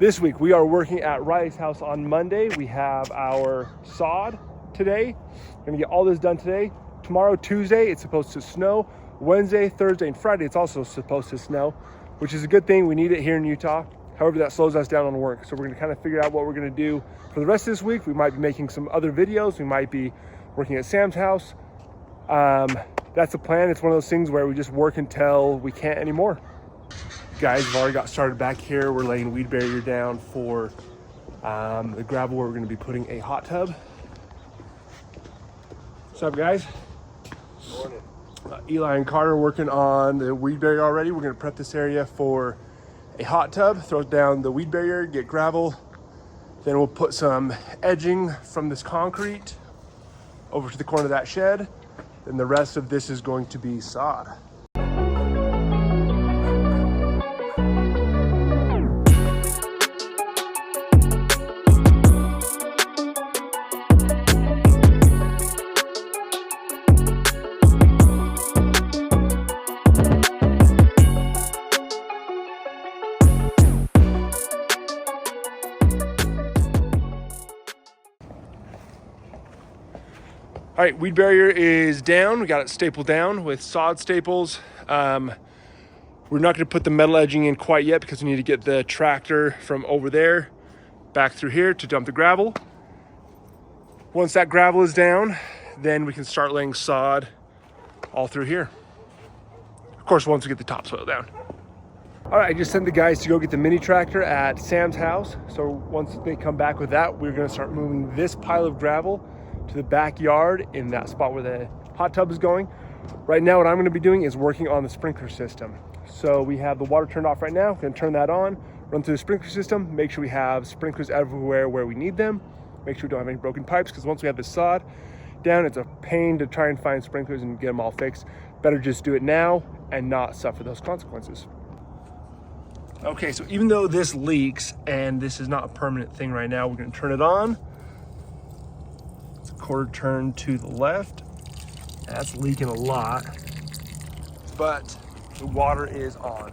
This week we are working at Riley's house on Monday. We have our sod today. We're gonna get all this done today. Tomorrow, Tuesday, it's supposed to snow. Wednesday, Thursday, and Friday, it's also supposed to snow, which is a good thing. We need it here in Utah. However, that slows us down on work. So we're gonna kind of figure out what we're gonna do for the rest of this week. We might be making some other videos. We might be working at Sam's house. That's the plan. It's one of those things where we just work until we can't anymore. Guys, we've already got started back here. We're laying weed barrier down for the gravel where we're gonna be putting a hot tub. What's up, guys? Morning. Eli and Carter working on the weed barrier already. We're gonna prep this area for a hot tub, throw down the weed barrier, get gravel. Then we'll put some edging from this concrete over to the corner of that shed. Then the rest of this is going to be sod. All right, weed barrier is down. We got it stapled down with sod staples. We're not gonna put the metal edging in quite yet because we need to get the tractor from over there back through here to dump the gravel. Once that gravel is down, then we can start laying sod all through here. Of course, once we get the topsoil down. All right, I just sent the guys to go get the mini tractor at Sam's house. So once they come back with that, we're gonna start moving this pile of gravel to the backyard in that spot where the hot tub is going. Right now, what I'm gonna be doing is working on the sprinkler system. So we have the water turned off right now. We're gonna turn that on, run through the sprinkler system, make sure we have sprinklers everywhere where we need them, make sure we don't have any broken pipes, because once we have the sod down, it's a pain to try and find sprinklers and get them all fixed. Better just do it now and not suffer those consequences. Okay, so even though this leaks and this is not a permanent thing right now, we're gonna turn it on. Quarter turn to the left. That's leaking a lot, but the water is on.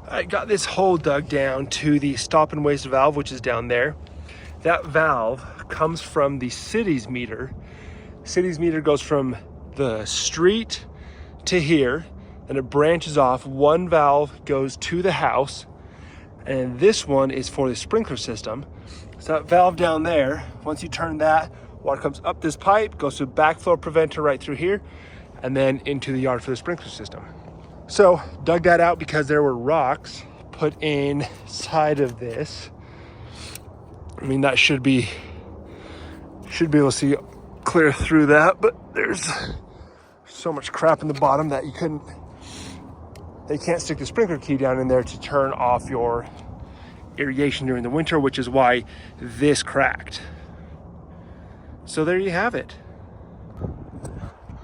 I got this hole dug down to the stop and waste valve, which is down there. That valve comes from the city's meter. City's meter goes from the street to here, and it branches off. One valve goes to the house, and this one is for the sprinkler system. So that valve down there, once you turn that, water comes up this pipe, goes to a backflow preventer right through here, and then into the yard for the sprinkler system. So dug that out because there were rocks put inside of this. I mean, that should be able to see clear through that, but there's so much crap in the bottom that they can't stick the sprinkler key down in there to turn off your irrigation during the winter, which is why this cracked. So there you have it.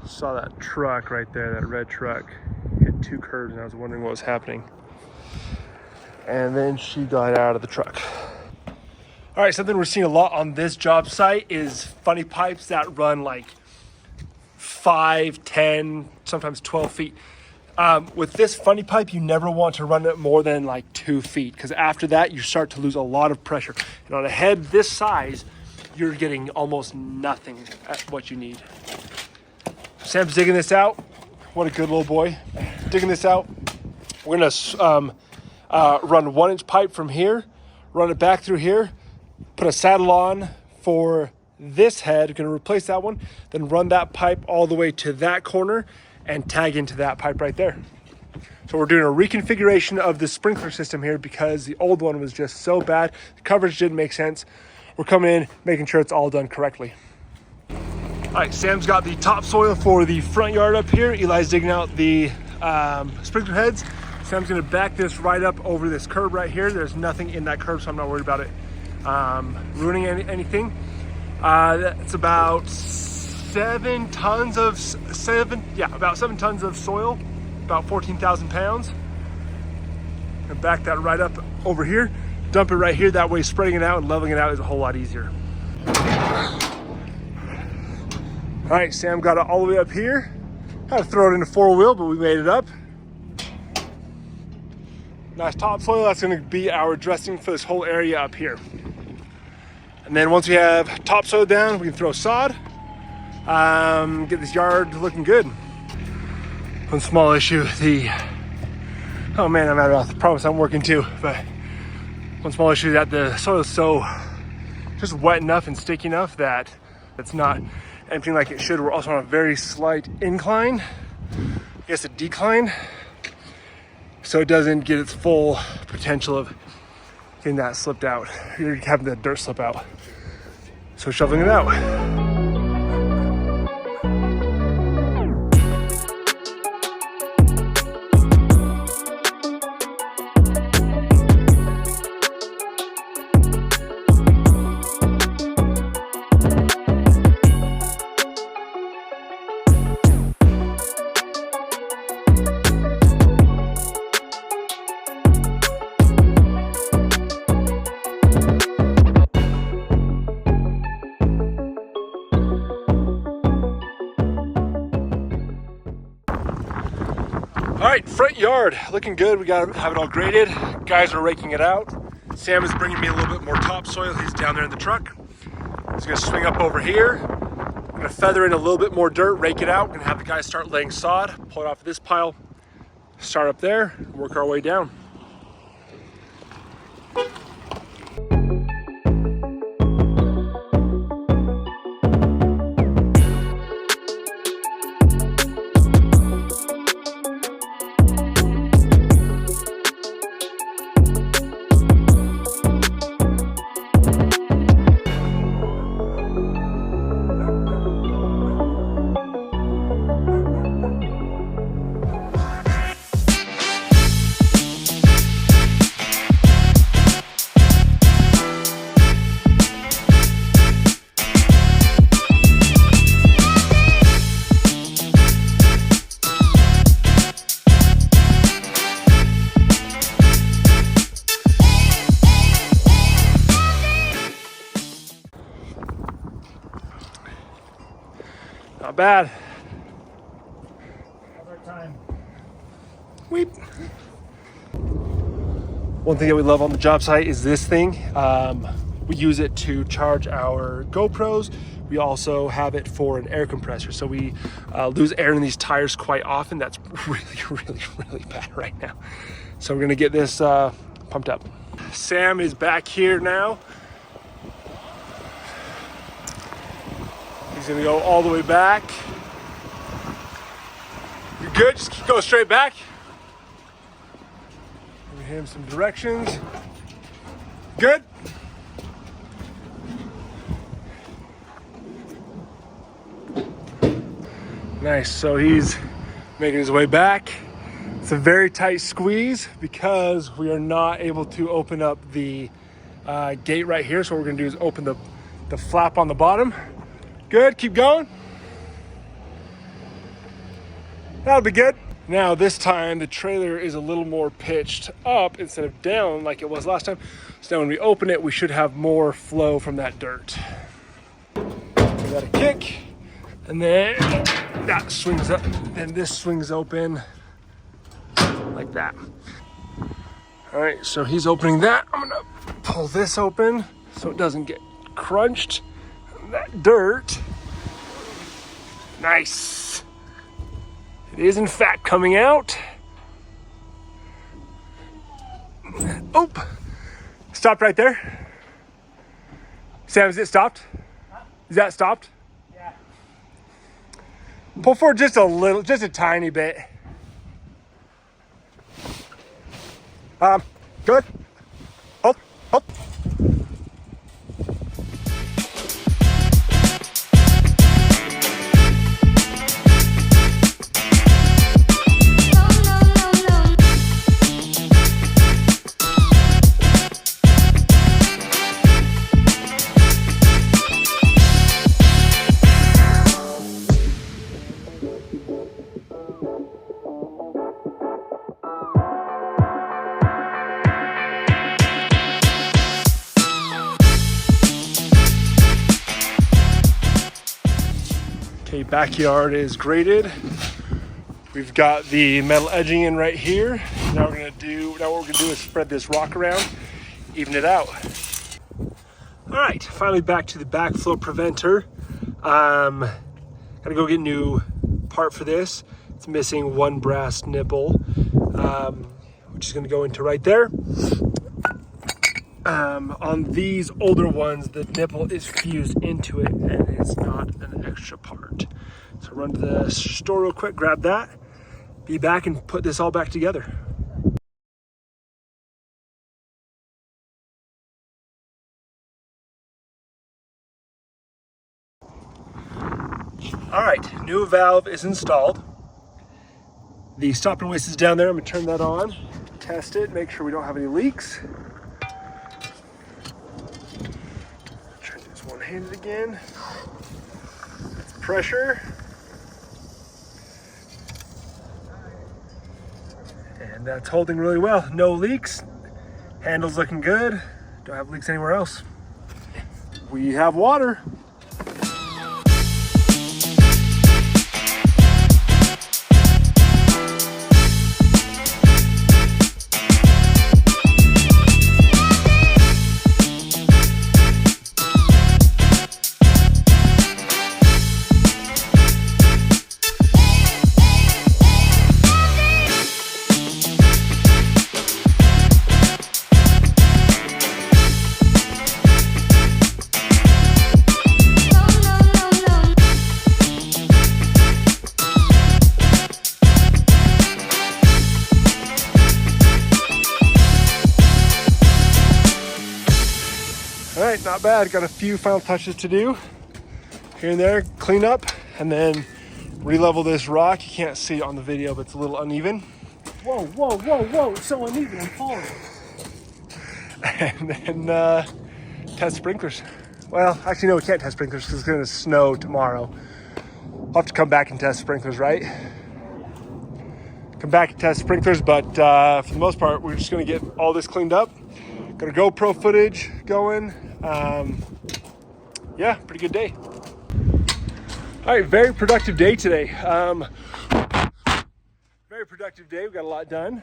Saw that truck right there, that red truck, hit two curbs, and I was wondering what was happening. And then she got out of the truck. All right, something we're seeing a lot on this job site is funny pipes that run like 5, 10, sometimes 12 feet. With this funny pipe, you never want to run it more than like 2 feet, because after that, you start to lose a lot of pressure. And on a head this size, you're getting almost nothing at what you need. Sam's digging this out. What a good little boy. Digging this out. We're gonna run 1-inch pipe from here, run it back through here, put a saddle on for this head, gonna replace that one, then run that pipe all the way to that corner and tag into that pipe right there. So we're doing a reconfiguration of the sprinkler system here because the old one was just so bad. The coverage didn't make sense. We're coming in, making sure it's all done correctly. All right, Sam's got the topsoil for the front yard up here. Eli's digging out the sprinkler heads. Sam's gonna back this right up over this curb right here. There's nothing in that curb, so I'm not worried about it ruining anything. That's about 7 tons of soil, about 14,000 pounds. And back that right up over here, dump it right here. That way spreading it out and leveling it out is a whole lot easier. All right, Sam got it all the way up here. Had to throw it in a 4-wheel, but we made it up. Nice topsoil. That's going to be our dressing for this whole area up here. And then once we have topsoil down, we can throw sod. Get this yard looking good. One small issue, oh man, I'm out of breath. I promise I'm working too, but one small issue is that the soil is so just wet enough and sticky enough that it's not emptying like it should. We're also on a very slight incline, I guess a decline, so it doesn't get its full potential of getting that slipped out. You're having the dirt slip out. So shoveling it out. All right, front yard looking good. We got to have it all graded. Guys are raking it out. Sam is bringing me a little bit more topsoil. He's down there in the truck. He's gonna swing up over here. I'm gonna feather in a little bit more dirt, rake it out. We're gonna have the guys start laying sod, pull it off of this pile, start up there, work our way down. Not bad. How's our time? Weep. One thing that we love on the job site is this thing. We use it to charge our GoPros. We also have it for an air compressor. So we lose air in these tires quite often. That's really bad right now. So we're gonna get this pumped up. Sam is back here now. He's gonna go all the way back. You're good, just keep going straight back. Give him some directions. Good. Nice, so he's making his way back. It's a very tight squeeze because we are not able to open up the gate right here. So what we're gonna do is open the flap on the bottom. Good, keep going. That'll be good. Now this time the trailer is a little more pitched up instead of down like it was last time. So now when we open it, we should have more flow from that dirt. We got a kick, and then that swings up, and this swings open like that. All right, so he's opening that. I'm gonna pull this open so it doesn't get crunched. That dirt. Nice. It is in fact coming out. Oh, stopped right there. Sam, is it stopped? Huh? Is that stopped? Yeah. Pull forward just a little, just a tiny bit. Good. Hold, hold. Okay, backyard is graded. We've got the metal edging in right here. Now what we're gonna do is spread this rock around, even it out. All right, finally back to the backflow preventer. Gotta go get a new part for this. It's missing one brass nipple, which is gonna go into right there. On these older ones, the nipple is fused into it and it's not an extra part. So run to the store real quick, grab that, be back and put this all back together. All right, new valve is installed. The stop and waste is down there. I'm gonna turn that on, test it, make sure we don't have any leaks. Try to do this one-handed again. That's pressure. And that's holding really well. No leaks. Handle's looking good. Don't have leaks anywhere else. We have water. All right, not bad. Got a few final touches to do here and there, clean up, and then re-level this rock. You can't see it on the video, but it's a little uneven. Whoa, whoa, whoa, whoa, it's so uneven, I'm falling. And then test sprinklers. Well, actually, no, we can't test sprinklers because it's gonna snow tomorrow. I'll have to come back and test sprinklers, right? Come back and test sprinklers, but for the most part, we're just gonna get all this cleaned up. Got a GoPro footage going. Yeah, pretty good day. All right, very productive day today. Very productive day. We got a lot done.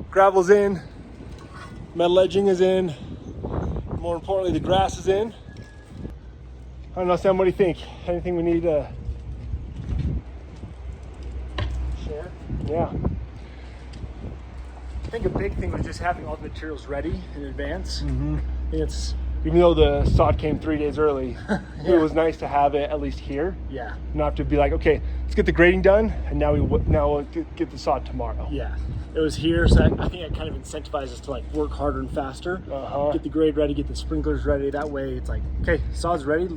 Gravel's in, metal edging is in. More importantly, the grass is in. I don't know, Sam, what do you think? Anything we need to share? Yeah. I think a big thing was just having all the materials ready in advance. Mm-hmm. It's Even though the sod came 3 days early, Yeah. it was nice to have it at least here. yeah, Not have to be like, okay, let's get the grading done, and now we'll get the sod tomorrow. yeah. It was here, so I think it kind of incentivizes us to like work harder and faster. Uh-huh. Get the grade ready, get the sprinklers ready. That way, it's like, okay, sod's ready.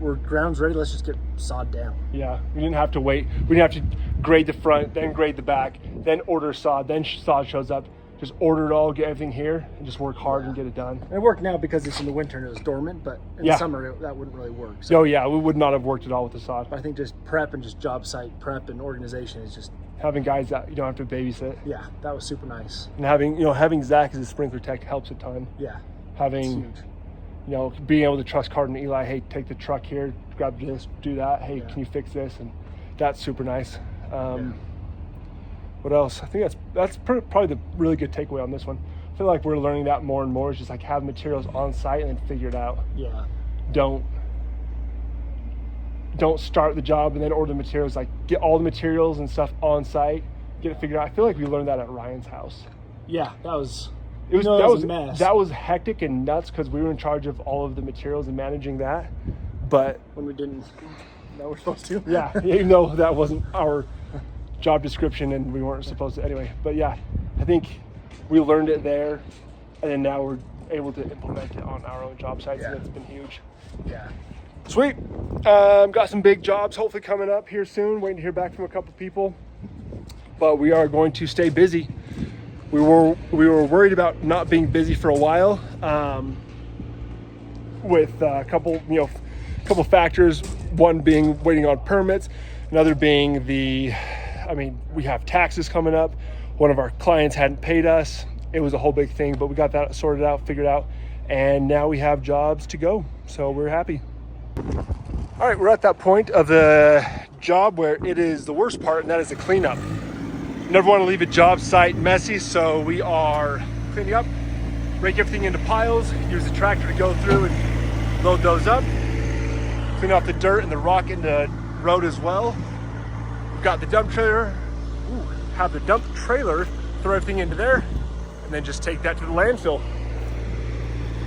Or ground's ready. Let's just get sod down. Yeah, we didn't have to wait. We didn't have to grade the front, then grade the back, then order sod, then sod shows up. Just order it all, get everything here, and just work hard and get it done. And it worked now because it's in the winter and it was dormant, but in Yeah. the summer that wouldn't really work. So Oh yeah, we would not have worked at all with the sod. I think just prep and just job site prep and organization is just, Having guys that you don't have to babysit, yeah, that was super nice. and having Zach as a sprinkler tech helps a ton. Yeah, it's Having huge. being able to trust Carden and Eli, hey, take the truck here, grab this, do that. Hey, Yeah. can you fix this? And that's super nice. What else? I think that's probably the really good takeaway on this one. I feel like we're learning that more and more. Is just like have materials on site and then figure it out. Yeah. Don't start the job and then order the materials. Like get all the materials and stuff on site, get it figured out. I feel like we learned that at Ryan's house. Yeah, that was a mess. That was hectic and nuts because we were in charge of all of the materials and managing that. But when we didn't know we're supposed to. yeah, even though that wasn't our job description and we weren't supposed to anyway. But yeah, I think we learned it there, and then now we're able to implement it on our own job sites, Yeah. and it's been huge. Yeah. Sweet. Got some big jobs hopefully coming up here soon. Waiting to hear back from a couple people, but we are going to stay busy. We were worried about not being busy for a while, with a couple factors. One being waiting on permits, another being we have taxes coming up. One of our clients hadn't paid us. It was a whole big thing, but we got that sorted out, figured out, and now we have jobs to go. So we're happy. All right, we're at that point of the job where it is the worst part, and that is the cleanup. Never want to leave a job site messy, so we are cleaning up, break everything into piles, use the tractor to go through and load those up, clean off the dirt and the rock in the road as well. We've got the dump trailer, have the dump trailer throw everything into there, and then just take that to the landfill.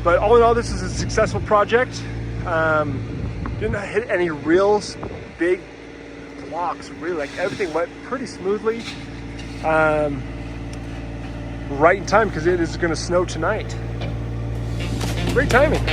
But all in all, this is a successful project. Didn't hit any real big blocks, really. Like, everything went pretty smoothly. Right in time, because it is going to snow tonight. Great timing.